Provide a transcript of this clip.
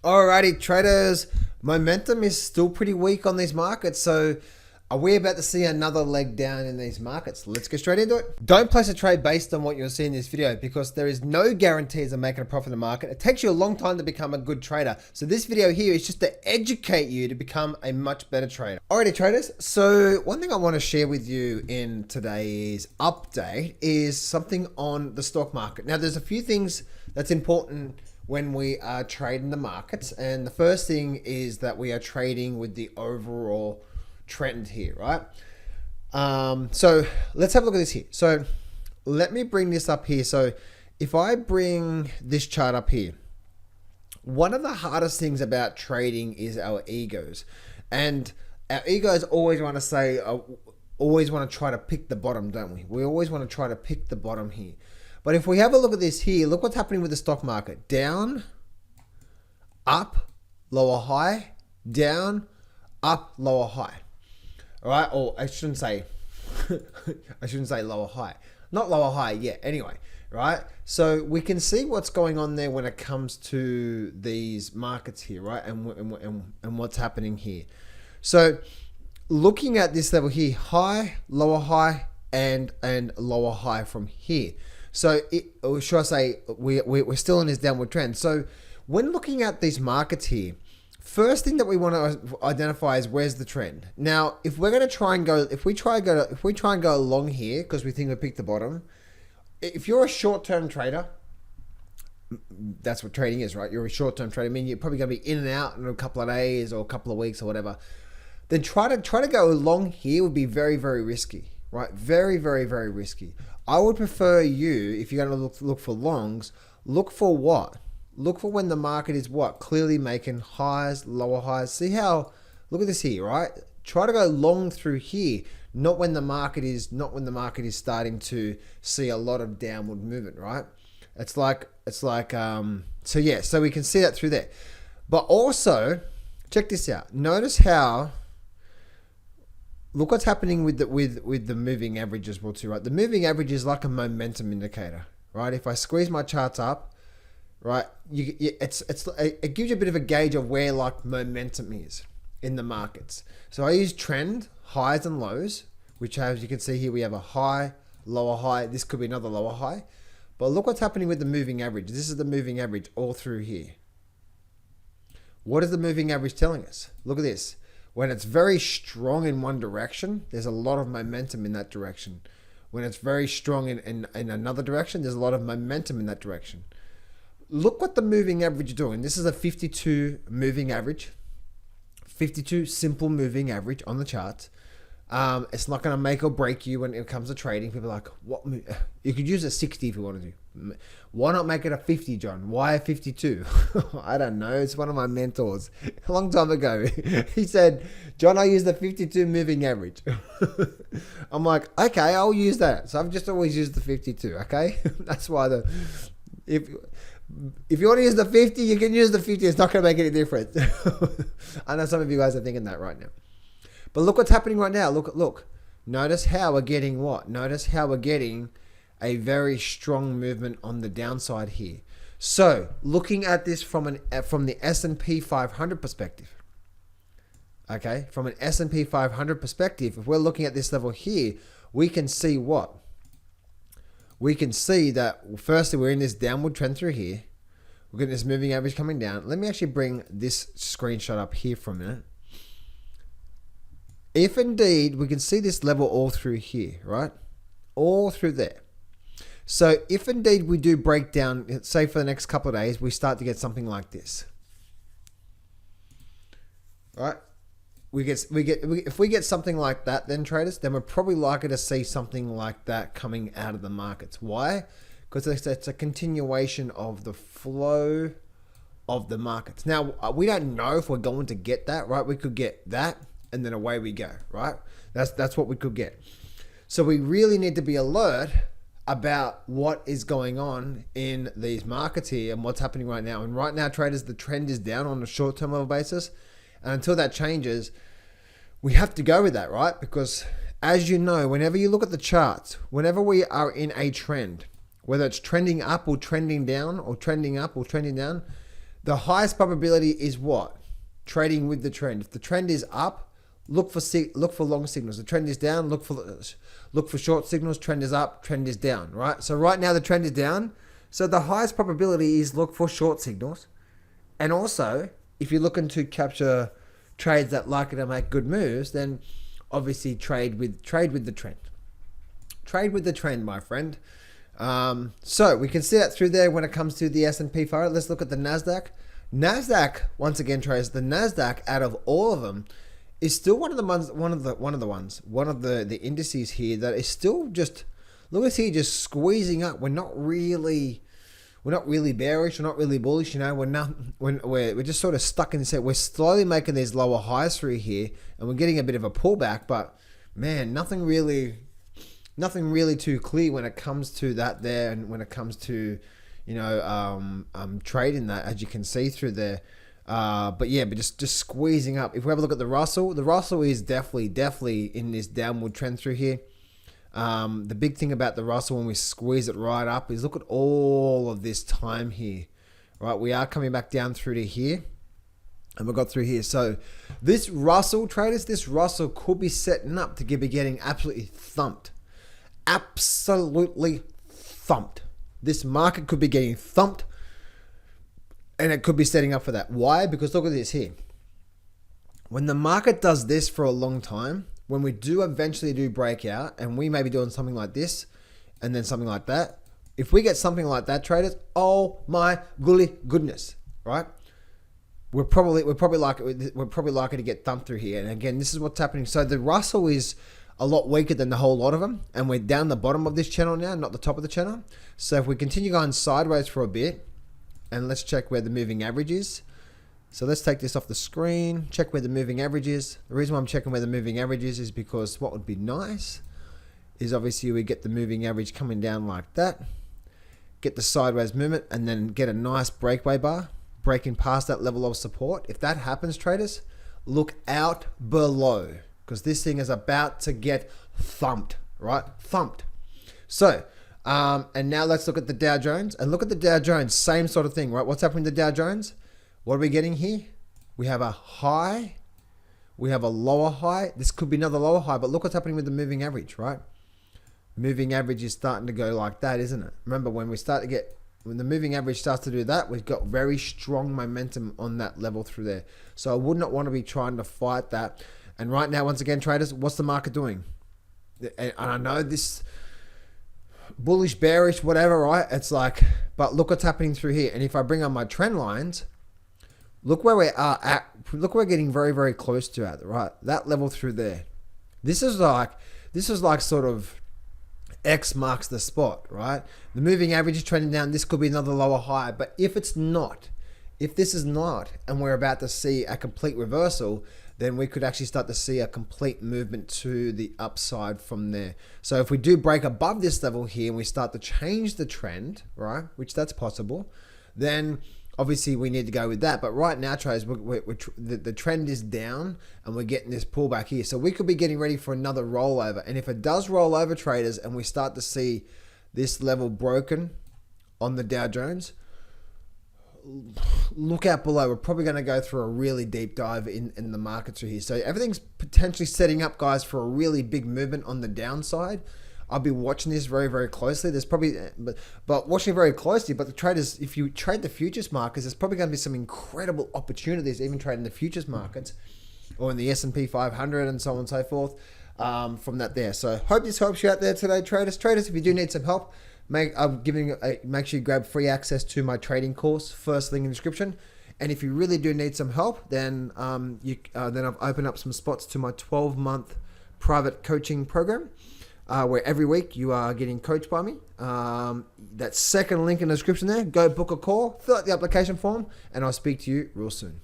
Alrighty, traders. Momentum is still pretty weak on these markets, so are we about to see another leg down in these markets? Let's get straight into it. Don't place a trade based on what you'll see in this video because there is no guarantees of making a profit in the market. It takes you a long time to become a good trader. So this video here is just to educate you to become a much better trader. Alrighty, traders. So one thing I want to share with you in today's update is something on the stock market. Now, there's a few things that's important when we are trading the markets. And the first thing is that we are trading with the overall trend here, right? So let's have a look at this here. So let me bring this up here. So if I bring this chart up here, one of the hardest things about trading is our egos. And our egos always want to say, always want to try to pick the bottom, don't we? We always want to try to pick the bottom here. But if we have a look at this here, look what's happening with the stock market. Down, up, lower high, down, up, lower high. All right, or I shouldn't say lower high. Not lower high yet, anyway, right? So we can see what's going on there when it comes to these markets here, right? And what's happening here. So looking at this level here, high, and lower high from here. So, or should I say, we're still in this downward trend. So, when looking at these markets here, first thing that we want to identify is where's the trend. Now, if we're going to try and go, if we try and go along here because we think we picked the bottom, if you're a short-term trader, that's what trading is, right? You're a short-term trader. I mean, you're probably going to be in and out in a couple of days or a couple of weeks or whatever. Then try to go along here would be very, very risky, right? Very, very, very risky. I would prefer you, if you're going to look for longs, look for what? Look for when the market is what? Clearly making highs, lower highs. See how, look at this here, right? Try to go long through here, not when the market is starting to see a lot of downward movement, right? So yeah, so we can see that through there. But also, check this out. Notice how, look what's happening with the moving average as well too, right? The moving average is like a momentum indicator, right? If I squeeze my charts up, right, it gives you a bit of a gauge of where like momentum is in the markets. So I use trend, highs and lows, which as you can see here, we have a high, lower high. This could be another lower high. But look what's happening with the moving average. This is the moving average all through here. What is the moving average telling us? Look at this. When it's very strong in one direction, there's a lot of momentum in that direction. When it's very strong in another direction, there's a lot of momentum in that direction. Look what the moving average is doing. This is a 52 moving average. 52 simple moving average on the charts. It's not going to make or break you when it comes to trading. People are like, what? You could use a 60 if you want to do. Why not make it a 50, John? Why a 52? I don't know. It's one of my mentors a long time ago. He said, John, I use the 52 moving average. I'm like, okay, I'll use that. So I've just always used the 52. Okay. That's why if you want to use the 50, you can use the 50. It's not going to make any difference. I know some of you guys are thinking that right now. But look what's happening right now. Look. Notice how we're getting what? Notice how we're getting a very strong movement on the downside here. So, looking at this from the S&P 500 perspective. Okay, from an S&P 500 perspective, if we're looking at this level here, we can see what? We can see that firstly we're in this downward trend through here. We're getting this moving average coming down. Let me actually bring this screenshot up here for a minute. If indeed we can see this level all through here, right? All through there. So if indeed we do break down, say for the next couple of days, we start to get something like this. Right? If we get something like that, then traders, then we're probably likely to see something like that coming out of the markets. Why? Because it's a continuation of the flow of the markets. Now, we don't know if we're going to get that, right? We could get that, and then away we go, right? That's what we could get. So we really need to be alert about what is going on in these markets here and what's happening right now. And right now, traders, the trend is down on a short-term level basis. And until that changes, we have to go with that, right? Because as you know, whenever you look at the charts, whenever we are in a trend, whether it's trending up or trending down or trending up or trending down, The highest probability is what? Trading with the trend. If the trend is up, look for long signals. The trend is down, look for short signals. Trend is up, trend is down, right? So right now the trend is down. So the highest probability is look for short signals. And also, if you're looking to capture trades that likely to make good moves, then obviously trade with the trend. Trade with the trend, my friend. So we can see that through there when it comes to the S&P 500. Let's look at the Nasdaq. Nasdaq, once again, traders, the Nasdaq out of all of them is still one of the indices here that is still just, look at here, just squeezing up. We're not really bearish, we're not really bullish, you know. We're just sort of stuck in this. We're slowly making these lower highs through here, and we're getting a bit of a pullback. But man, nothing really too clear when it comes to that there, and when it comes to, you know, trading that, as you can see through there. But just squeezing up. If we have a look at the Russell is definitely in this downward trend through here. The big thing about the Russell when we squeeze it right up is look at all of this time here, right? We are coming back down through to here, and we got through here. So this Russell, traders, this Russell could be setting up to be getting absolutely thumped. Absolutely thumped. This market could be getting thumped, and it could be setting up for that. Why? Because look at this here. When the market does this for a long time, when we do eventually do breakout, and we may be doing something like this and then something like that, if we get something like that, traders, oh my goodness, right? We're probably likely to get thumped through here. And again, this is what's happening. So the Russell is a lot weaker than the whole lot of them, and we're down the bottom of this channel now, not the top of the channel. So if we continue going sideways for a bit, and let's check where the moving average is. So let's take this off the screen, check where the moving average is. The reason why I'm checking where the moving average is because what would be nice is obviously we get the moving average coming down like that, get the sideways movement, and then get a nice breakaway bar, breaking past that level of support. If that happens, traders, look out below, because this thing is about to get thumped, right? Thumped. So, and now let's look at the Dow Jones, and look at the Dow Jones, same sort of thing, right? What's happening to the Dow Jones? What are we getting here? We have a high, we have a lower high. This could be another lower high, but look what's happening with the moving average, right? Moving average is starting to go like that, isn't it? Remember, when the moving average starts to do that, we've got very strong momentum on that level through there. So I would not want to be trying to fight that. And right now, once again, traders, what's the market doing? And I know this bullish, bearish, whatever, right? It's like, but look what's happening through here. And if I bring on my trend lines, look where we are at. Look, we're getting very, very close to at, right? That level through there. This is like sort of X marks the spot, right? The moving average is trending down. This could be another lower high. But if this is not, and we're about to see a complete reversal, then we could actually start to see a complete movement to the upside from there. So if we do break above this level here and we start to change the trend, right, which that's possible, then obviously we need to go with that. But right now, traders, the trend is down and we're getting this pullback here. So we could be getting ready for another rollover. And if it does roll over, traders, and we start to see this level broken on the Dow Jones, look out below. We're probably going to go through a really deep dive in the market through here. So everything's potentially setting up, guys, for a really big movement on the downside. I'll be watching this very, very closely. There's probably, but watching very closely. But the traders, if you trade the futures markets, there's probably going to be some incredible opportunities, even trading the futures markets or in the S&P 500 and so on and so forth from that there. So hope this helps you out there today, traders. Traders, if you do need some help, make sure you grab free access to my trading course. First link in the description. And if you really do need some help, then then I've opened up some spots to my 12-month private coaching program. Where every week you are getting coached by me. That second link in the description there, go book a call, fill out the application form, and I'll speak to you real soon.